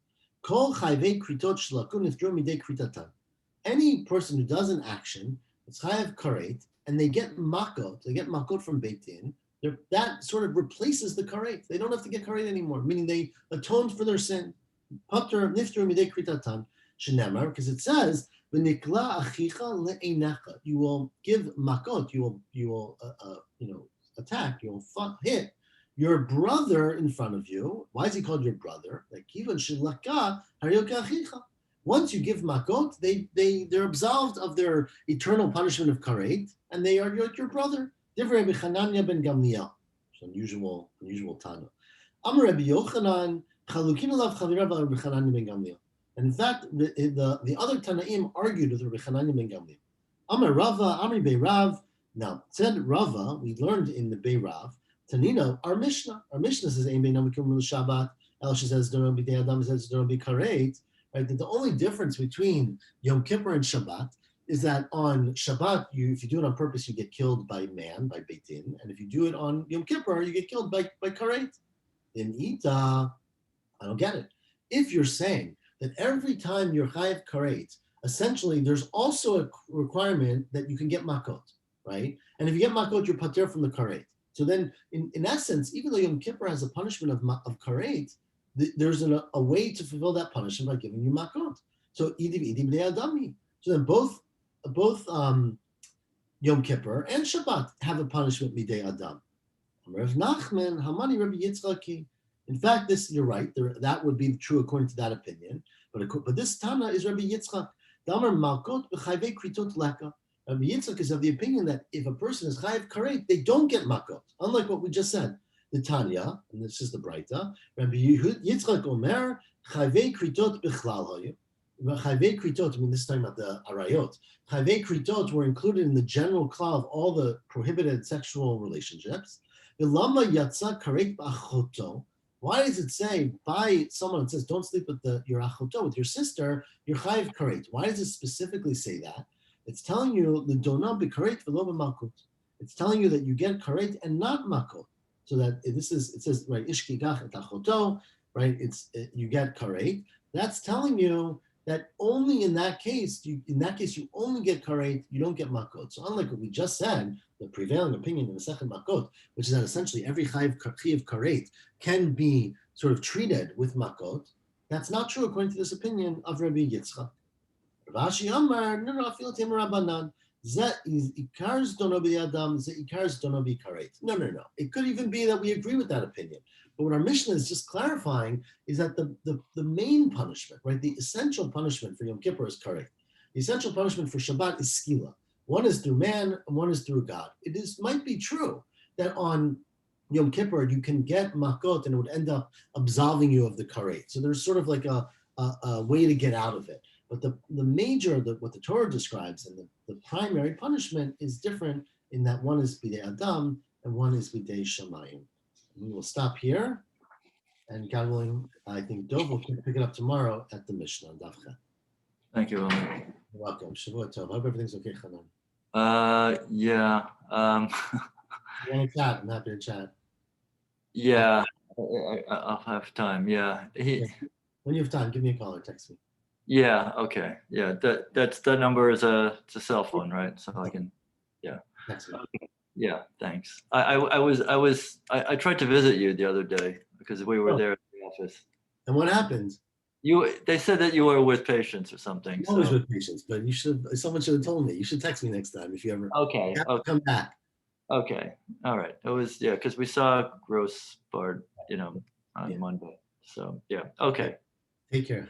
Kol chayvei kritot shlakun nifdru midei kritatan. Any person who does an action, it's chayav karet, and they get makot from Beit Din, that sort of replaces the karet. They don't have to get karet anymore, meaning they atoned for their sin. Pater nifdru midei kritatan shenemar, because it says v'nikla achicha le'einecha. You will give makot. You will attack, you'll hit your brother in front of you. Why is he called your brother? Like even shilaka haryoka achicha, Once you give makot, they're absolved of their eternal punishment of karet, and they are your brother. Divrei Rabbi Chananya ben Gamliel. It's unusual Tana. Amar Rabbi Yochanan chalukin alav chavirav Rabbi Chananya ben Gamliel. And in fact, the other Tanaim argued with Rabbi Chananya ben Gamliel. Amar Rava, Amri Bei Rav. Now, said Rava, we learned in the Bei Rav, Tanina, our Mishnah says, Ein bein Yom Kippur Shabbat, El says, Don't be Day Adam, says, Don't be Karet, right? That the only difference between Yom Kippur and Shabbat is that on Shabbat, if you do it on purpose, you get killed by man, by Beit Din, and if you do it on Yom Kippur, you get killed by Karet. In Ita, I don't get it. If you're saying that every time you're Chayav Karet, essentially there's also a requirement that you can get Makot, right? And if you get Makot, you're pater from the Karet. So then, in essence, even though Yom Kippur has a punishment of karet, there's a way to fulfill that punishment by giving you makot. So idi b'nei adami. So then both Yom Kippur and Shabbat have a punishment midei adam. Rav Nachman, Hamani Rabbi Yitzchaki. In fact, this you're right. That would be true according to that opinion. But this Tana is Rabbi Yitzchak. Damar malkot b'chayvei kritot leka. Rabbi Yitzchak is of the opinion that if a person is chayiv karet, they don't get makot. Unlike what we just said, the Tanya, and this is the Braita. Rabbi Yitzchak Omer chayvei kritot bichlal hayu. Chayvei kritot, I mean, this is talking about the arayot. Chayvei kritot were included in the general klal of all the prohibited sexual relationships. V'lama yatsa karet b'achoto. Why does it say by someone that says don't sleep with your achoto, with your sister, you're chayiv karet? Why does it specifically say that? It's telling you the dona b'karet v'lo b'malkut. It's telling you that you get karet and not makot. So that it says right ishkigach et achoto, right? You get karet. That's telling you that only in that case you only get karet. You don't get makot. So unlike what we just said, the prevailing opinion in the second makot, which is that essentially every chayiv karet can be sort of treated with makot. That's not true according to this opinion of Rabbi Yitzchak. Rashi Amar, no, I feel Timur Rabbanan. That is Ikar's donobi Adam, Ikar's donobi karet. No. It could even be that we agree with that opinion. But what our Mishnah is just clarifying is that the main punishment, right, the essential punishment for Yom Kippur is karet. The essential punishment for Shabbat is skila. One is through man and one is through God. Might be true that on Yom Kippur you can get makot and it would end up absolving you of the karet. So there's sort of like a way to get out of it. But the major, what the Torah describes, and the primary punishment is different in that one is bidei Adam and one is bidei Shamayim. We will stop here, and God willing, I think Dov will pick it up tomorrow at the Mishnah. Davcha. Thank you, William. You're welcome. Shavua Tov. I hope everything's okay, Chanan. Yeah. You want to chat? I'm happy to chat. Yeah, I'll have time. Yeah. When you have time, give me a call or text me. Yeah. Okay. Yeah. That number is it's a cell phone, right? So I can. Yeah. Text me. Yeah. Thanks. I tried to visit you the other day because we were there at the office. And what happened? They said that you were with patients or something. I'm always with patients, but someone should have told me. You should text me next time if you ever. Okay. Come back. Okay. All right. It was because we saw Gross Bard, on Monday. So yeah. Okay. Take care.